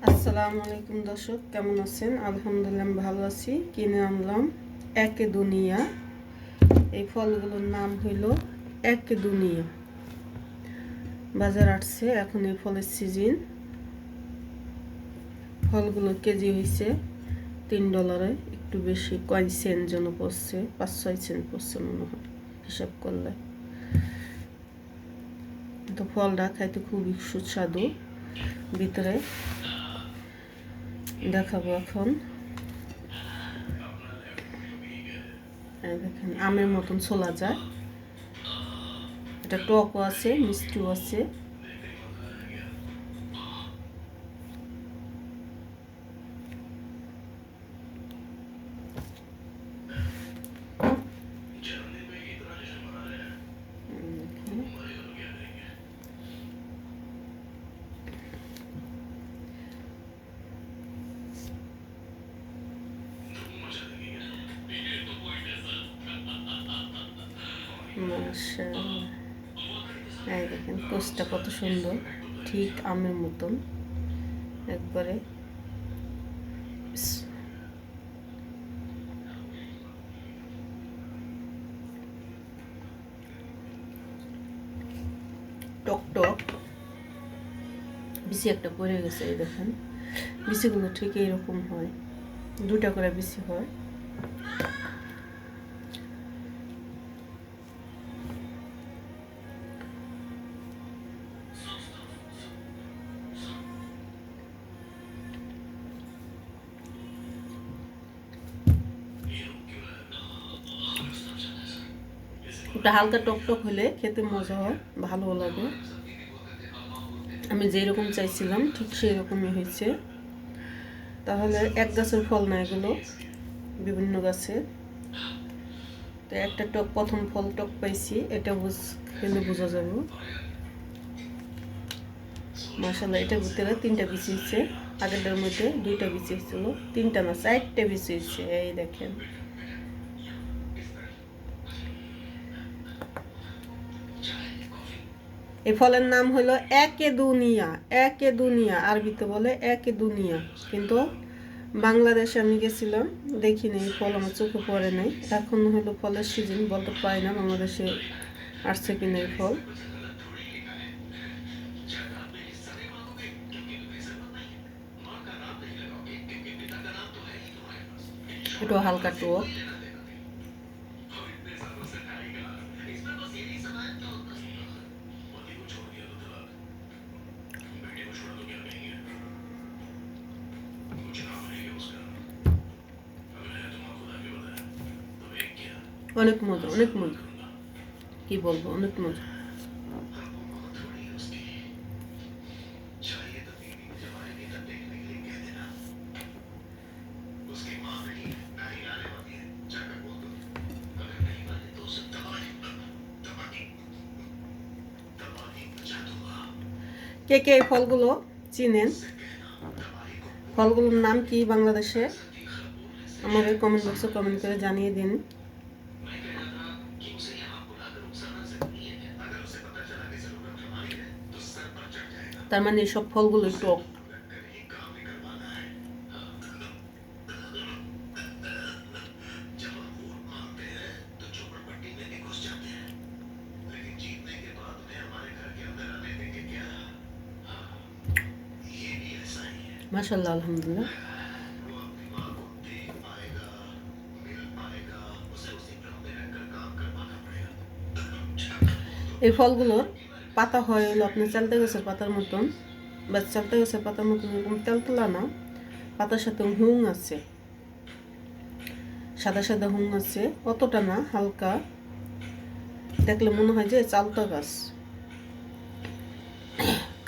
আসসালামু আলাইকুম দর্শক, কেমন আছেন? আলহামদুলিল্লাহ আমি ভালো আছি। কিনে আনলাম একে দুনিয়া। এই ফলগুলোর নাম হইল একে দুনিয়া। বাজার আসছে, এখন এই ফলের সিজন। ফলগুলো কেজি হয়েছে $3, একটু বেশি, কয়েক সেন্ট যেন পড়ছে, 5-6 সেন্ট পড়ছে মনে হয় হিসাব করলে। তো ফলটা খাইতে খুবই সুস্বাদু। ভিতরে দেখাবো এখন। দেখেন আমের মতন ছোলা যায়। এটা টকও আছে, মিষ্টিও আছে। মাশাআল্লাহ, এই দেখেন কোষটা কত সুন্দর, ঠিক আমের মতন একবারে। টক টক বিচি একটা পড়ে গেছে, এই দেখেন বিচিগুলো ঠিক এইরকম হয়, 2টা করে বিচি হয়। ওটা হালকা টক টক হলে খেতে মজা হয়, ভালো লাগে। আমি যেরকম চাইছিলাম ঠিক সেই রকমই হয়েছে। তাহলে এক গাছের ফল না, এগুলো বিভিন্ন গাছের। তো একটা টক, প্রথম ফল টক পাইছি, এটা খেলে বোঝা যাবে। মাশাআল্লাহ, এটার ভিতরে 3টা বিচি হচ্ছে। আগেরটার মধ্যে 2টা বিচি ছিল, 3টা না 4টে বিচি হচ্ছে। এই দেখেন, এই ফলের নাম হলো একে দুনিয়া। একে দুনিয়া, আরবিতে বলে একে দুনিয়া। কিন্তু বাংলাদেশে আমি গেছিলাম, দেখি নাই, ফল আমার চোখে পড়ে নাই। এখন হলো ফলের সিজন, বলতে পারি না বাংলাদেশে আসছে কিনা এই ফল। একটু হালকা টক। অনেক মজা, অনেক মজা, কি বলবো, অনেক মজা। কে কে এই ফলগুলো চিনেন? ফলগুলোর নাম কি বাংলাদেশে? আমাদের কমেন্ট বক্সে কমেন্ট করে জানিয়ে দিন। তার মানে সব ফলগুলো টক। মাশাআল্লাহ, আলহামদুলিল্লাহ। এই ফলগুলোর পাতা হয় হলো আপনার চালতা গাছের পাতার মতন, বা চালতা গাছের পাতার মতন এরকম তেলতেলা না। পাতার সাথে হুং আছে, সাদা সাদা হুং আছে, অতটা না, হালকা। দেখলে মনে হয় যে চালতা গাছ।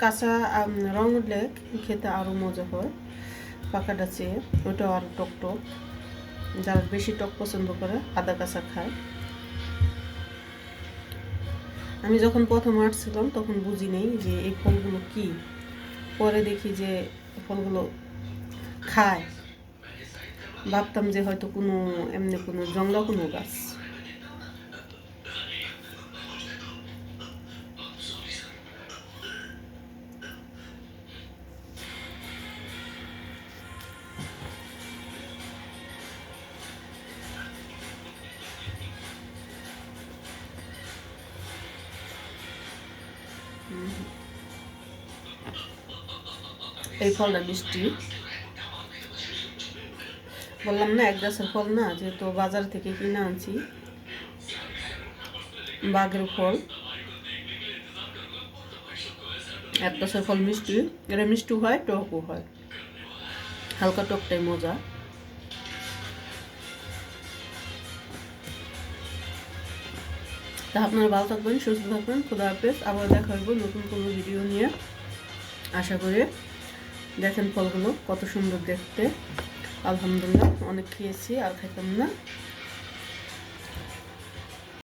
কাঁচা রং উঠলে খেতে আরও মজা হয় পাকাটা চেয়ে। ওটাও আরও টক টক, যারা বেশি টক পছন্দ করে আদা কাঁচা খায়। আমি যখন প্রথম আসছিলাম তখন বুঝি নেই যে এই ফলগুলো কি। পরে দেখি যে ফলগুলো খায়, ভাবতাম যে হয়তো কোনো এমনি কোনো জংলা কোনো গাছ। এই ফলটা মিষ্টি, বললাম না এক গাছের ফল না, যেহেতু বাজার থেকে কিনে আনছি বাঘের ফল। এক গাছের ফল মিষ্টি, এটা মিষ্টি হয় টকও হয়, হালকা টকটাই মজা। তা আপনারা ভালো থাকবেন, সুস্থ থাকবেন, খোদা হাফেজ। আবার দেখা হইব নতুন কোনো ভিডিও নিয়ে। আশা করি দেখেন ফলগুলো কত সুন্দর দেখতে। আলহামদুলিল্লাহ, অনেক খেয়েছি, আর খাইতাম না।